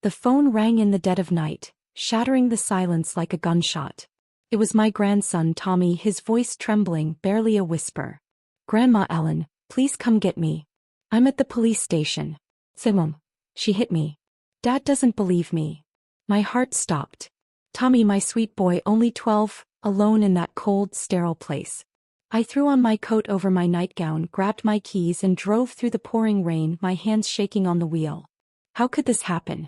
The phone rang in the dead of night, shattering the silence like a gunshot. It was my grandson Tommy, his voice trembling, barely a whisper. "Grandma Ellen, please come get me. I'm at the police station. Stepmom, she hit me. Dad doesn't believe me." My heart stopped. Tommy, my sweet boy, only 12, alone in that cold, sterile place. I threw on my coat over my nightgown, grabbed my keys and drove through the pouring rain, my hands shaking on the wheel. How could this happen?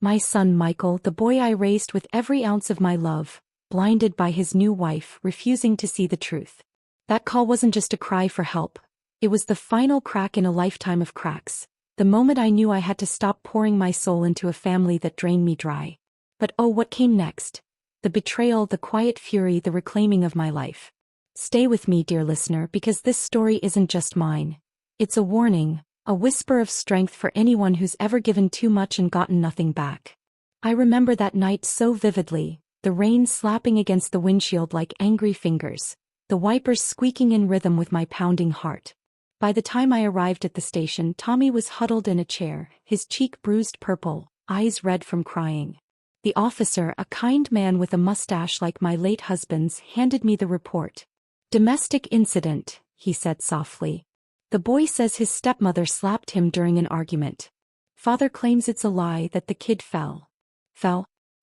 My son Michael, the boy I raised with every ounce of my love, blinded by his new wife, refusing to see the truth. That call wasn't just a cry for help. It was the final crack in a lifetime of cracks. The moment I knew I had to stop pouring my soul into a family that drained me dry. But oh, what came next? The betrayal, the quiet fury, the reclaiming of my life. Stay with me, dear listener, because this story isn't just mine. It's a warning, a whisper of strength for anyone who's ever given too much and gotten nothing back. I remember that night so vividly, the rain slapping against the windshield like angry fingers, the wipers squeaking in rhythm with my pounding heart. By the time I arrived at the station, Tommy was huddled in a chair, his cheek bruised purple, eyes red from crying. The officer, a kind man with a mustache like my late husband's, handed me the report. "Domestic incident," he said softly. "The boy says his stepmother slapped him during an argument. Father claims it's a lie that the kid fell.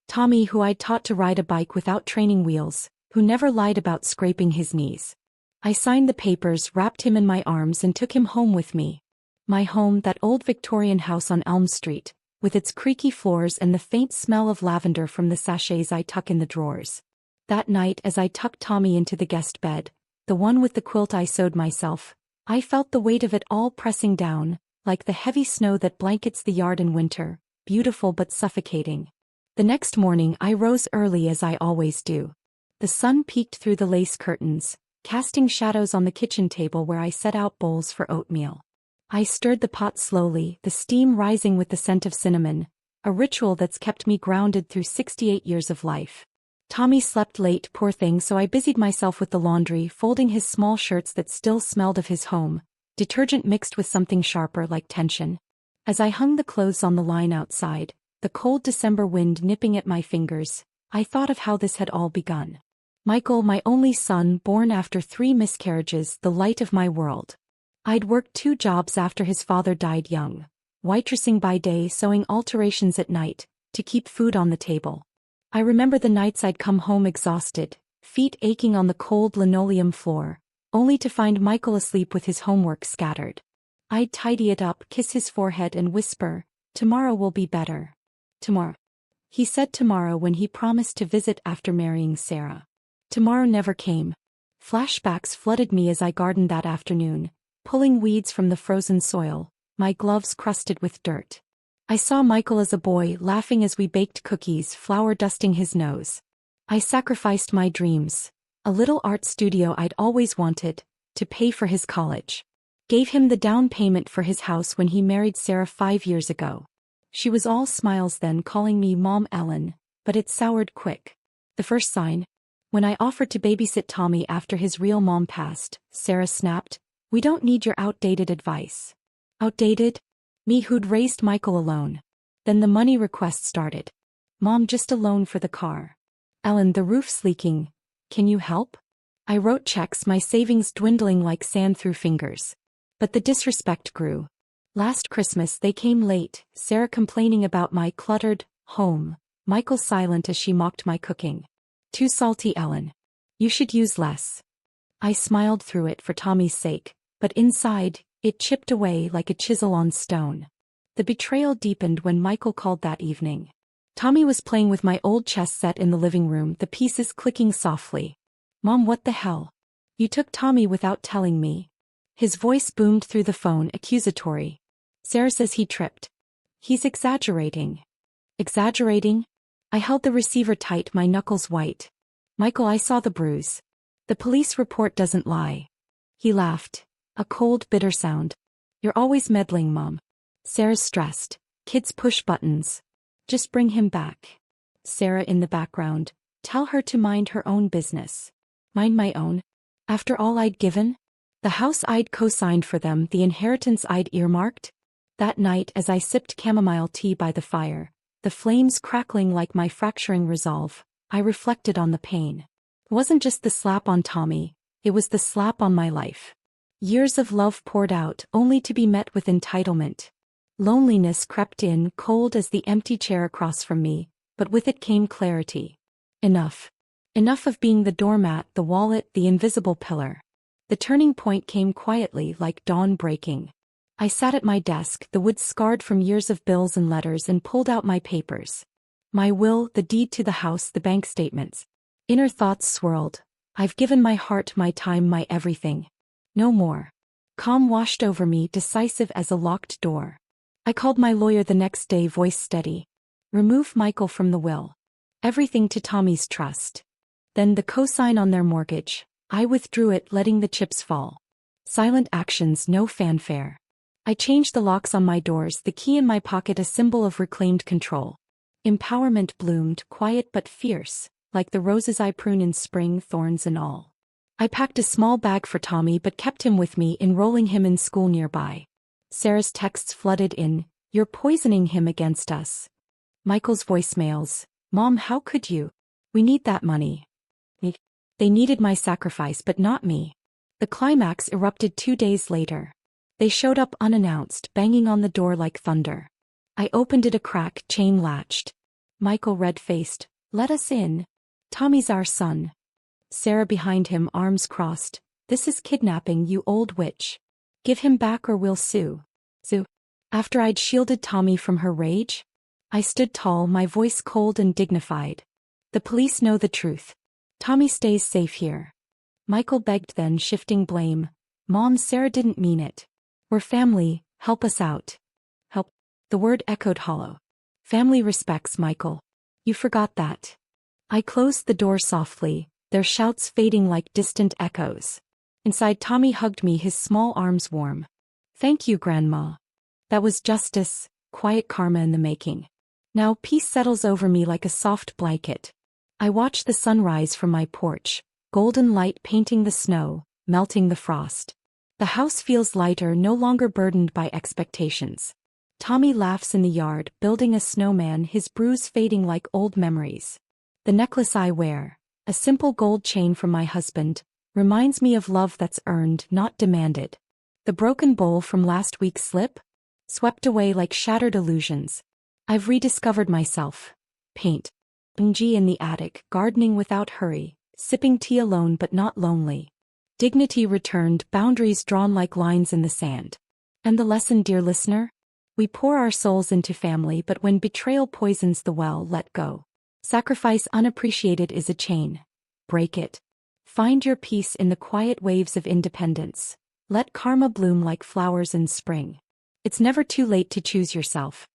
Tommy, who I'd taught to ride a bike without training wheels, who never lied about scraping his knees. I signed the papers, wrapped him in my arms and took him home with me. My home, that old Victorian house on Elm Street, with its creaky floors and the faint smell of lavender from the sachets I tuck in the drawers. That night, as I tucked Tommy into the guest bed, the one with the quilt I sewed myself, I felt the weight of it all pressing down, like the heavy snow that blankets the yard in winter, beautiful but suffocating. The next morning I rose early as I always do. The sun peeked through the lace curtains, casting shadows on the kitchen table where I set out bowls for oatmeal. I stirred the pot slowly, the steam rising with the scent of cinnamon, a ritual that's kept me grounded through 68 years of life. Tommy slept late, poor thing, so I busied myself with the laundry, folding his small shirts that still smelled of his home, detergent mixed with something sharper like tension. As I hung the clothes on the line outside, the cold December wind nipping at my fingers, I thought of how this had all begun. Michael, my only son, born after 3 miscarriages, the light of my world. I'd worked 2 jobs after his father died young, waitressing by day, sewing alterations at night, to keep food on the table. I remember the nights I'd come home exhausted, feet aching on the cold linoleum floor, only to find Michael asleep with his homework scattered. I'd tidy it up, kiss his forehead and whisper, "Tomorrow will be better. Tomorrow." He said tomorrow when he promised to visit after marrying Sarah. Tomorrow never came. Flashbacks flooded me as I gardened that afternoon, pulling weeds from the frozen soil, my gloves crusted with dirt. I saw Michael as a boy, laughing as we baked cookies, flour dusting his nose. I sacrificed my dreams, a little art studio I'd always wanted, to pay for his college. Gave him the down payment for his house when he married Sarah 5 years ago. She was all smiles then, calling me Mom Ellen, but it soured quick. The first sign, when I offered to babysit Tommy after his real mom passed, Sarah snapped, "We don't need your outdated advice." Outdated? Me who'd raised Michael alone. Then the money request started. "Mom, just a loan for the car." "Ellen, the roof's leaking. Can you help?" I wrote checks, my savings dwindling like sand through fingers. But the disrespect grew. Last Christmas they came late, Sarah complaining about my cluttered home, Michael silent as she mocked my cooking. "Too salty, Ellen. You should use less." I smiled through it for Tommy's sake, but inside, it chipped away like a chisel on stone. The betrayal deepened when Michael called that evening. Tommy was playing with my old chess set in the living room, the pieces clicking softly. "Mom, what the hell? You took Tommy without telling me." His voice boomed through the phone, accusatory. "Sarah says he tripped." "He's exaggerating." "Exaggerating?" I held the receiver tight, my knuckles white. "Michael, I saw the bruise. The police report doesn't lie." He laughed. A cold, bitter sound. "You're always meddling, Mom." Sarah's stressed. "Kids push buttons. Just bring him back." Sarah in the background. "Tell her to mind her own business." Mind my own? After all I'd given? The house I'd co-signed for them, the inheritance I'd earmarked? That night, as I sipped chamomile tea by the fire, the flames crackling like my fracturing resolve. I reflected on the pain. It wasn't just the slap on Tommy, it was the slap on my life. Years of love poured out only to be met with entitlement. Loneliness crept in, cold as the empty chair across from me, but with it came clarity. Enough. Enough of being the doormat, the wallet, the invisible pillar. The turning point came quietly, like dawn breaking. I sat at my desk, the wood scarred from years of bills and letters, and pulled out my papers. My will, the deed to the house, the bank statements. Inner thoughts swirled. I've given my heart, my time, my everything. No more. Calm washed over me, decisive as a locked door. I called my lawyer the next day, voice steady. Remove Michael from the will. Everything to Tommy's trust. Then the cosign on their mortgage. I withdrew it, letting the chips fall. Silent actions, no fanfare. I changed the locks on my doors, the key in my pocket, a symbol of reclaimed control. Empowerment bloomed, quiet but fierce, like the roses I prune in spring, thorns and all. I packed a small bag for Tommy but kept him with me, enrolling him in school nearby. Sarah's texts flooded in, "You're poisoning him against us." Michael's voicemails, "Mom, how could you? We need that money." They needed my sacrifice but not me. The climax erupted 2 days later. They showed up unannounced, banging on the door like thunder. I opened it a crack, chain latched. Michael, red-faced, "Let us in. Tommy's our son." Sarah behind him, arms crossed, "This is kidnapping, you old witch. Give him back or we'll sue." Sue. After I'd shielded Tommy from her rage, I stood tall, my voice cold and dignified. "The police know the truth. Tommy stays safe here." Michael begged then, shifting blame. "Mom, Sarah didn't mean it. We're family, help us out." Help. The word echoed hollow. Family respects Michael. You forgot that. I closed the door softly, their shouts fading like distant echoes. Inside, Tommy hugged me, his small arms warm. "Thank you, Grandma. That was justice, quiet karma in the making. Now peace settles over me like a soft blanket." I watch the sunrise from my porch, golden light painting the snow, melting the frost. The house feels lighter, no longer burdened by expectations. Tommy laughs in the yard, building a snowman, his bruise fading like old memories. The necklace I wear, a simple gold chain from my husband, reminds me of love that's earned, not demanded. The broken bowl from last week's slip? Swept away like shattered illusions. I've rediscovered myself. Paint. Bungie in the attic, gardening without hurry, sipping tea alone but not lonely. Dignity returned, boundaries drawn like lines in the sand. And the lesson, dear listener? We pour our souls into family, but when betrayal poisons the well, let go. Sacrifice unappreciated is a chain. Break it. Find your peace in the quiet waves of independence. Let karma bloom like flowers in spring. It's never too late to choose yourself.